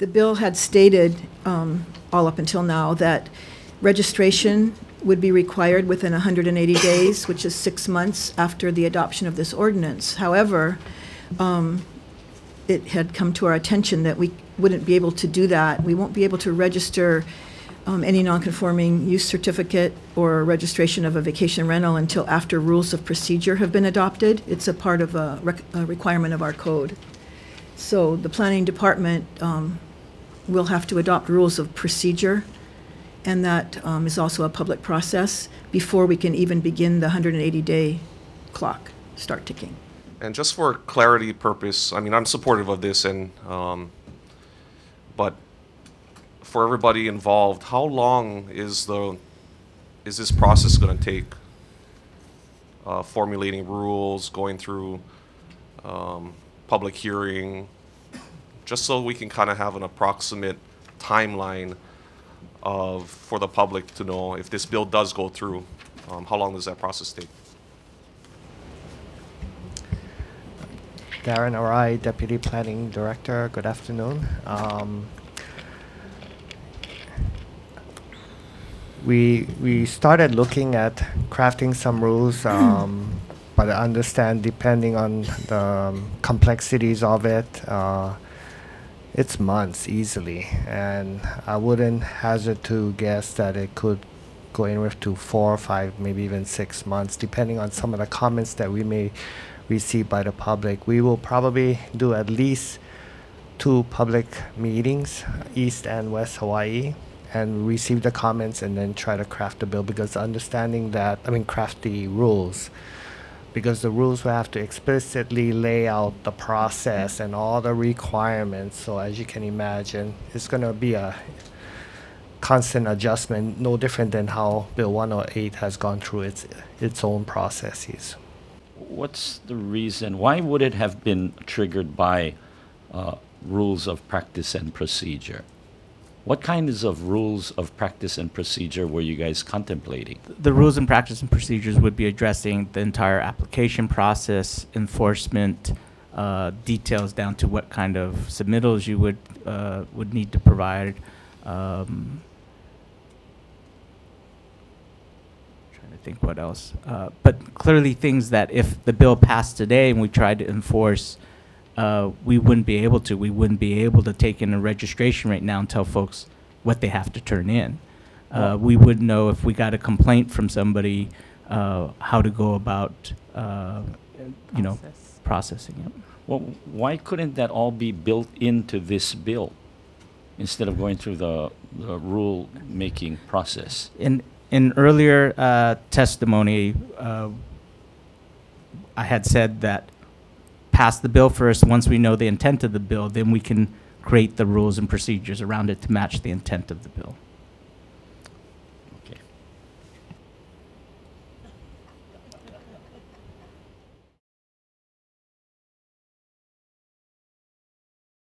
The bill had stated, all up until now, that registration would be required within 180 days, which is 6 months after the adoption of this ordinance. However, it had come to our attention that we wouldn't be able to do that. We won't be able to register any nonconforming use certificate or registration of a vacation rental until after rules of procedure have been adopted. It's a part of a requirement of our code. So the planning department will have to adopt rules of procedure, and that is also a public process before we can even begin the 180-day clock start ticking. And just for clarity purpose, I mean, I'm supportive of this, and but for everybody involved, how long is this process going to take? Formulating rules, going through public hearing, just so we can kind of have an approximate timeline for the public to know if this bill does go through. How long does that process take? Darren Arai, Deputy Planning Director. Good afternoon. We started looking at crafting some rules, but I understand depending on the complexities of it, it's months easily, and I wouldn't hazard to guess that it could go anywhere to 4 or 5, maybe even 6 months, depending on some of the comments that we may receive by the public. We will probably do at least 2 public meetings, East and West Hawaii, and receive the comments and then try to craft the bill, because understanding that, craft the rules, because the rules will have to explicitly lay out the process and all the requirements. So as you can imagine, it's going to be a constant adjustment, no different than how Bill 108 has gone through its own processes. What's the reason? Why would it have been triggered by rules of practice and procedure? What kinds of rules of practice and procedure were you guys contemplating? The rules and practice and procedures would be addressing the entire application process, enforcement, details down to what kind of submittals you would need to provide. Trying to think what else. But clearly things that if the bill passed today and we tried to enforce, we wouldn't be able to. We wouldn't be able to take in a registration right now and tell folks what they have to turn in. We would know if we got a complaint from somebody, how to go about, processing it. Well, why couldn't that all be built into this bill instead of going through the rule-making process? In earlier testimony, I had said that pass the bill first. Once we know the intent of the bill, then we can create the rules and procedures around it to match the intent of the bill.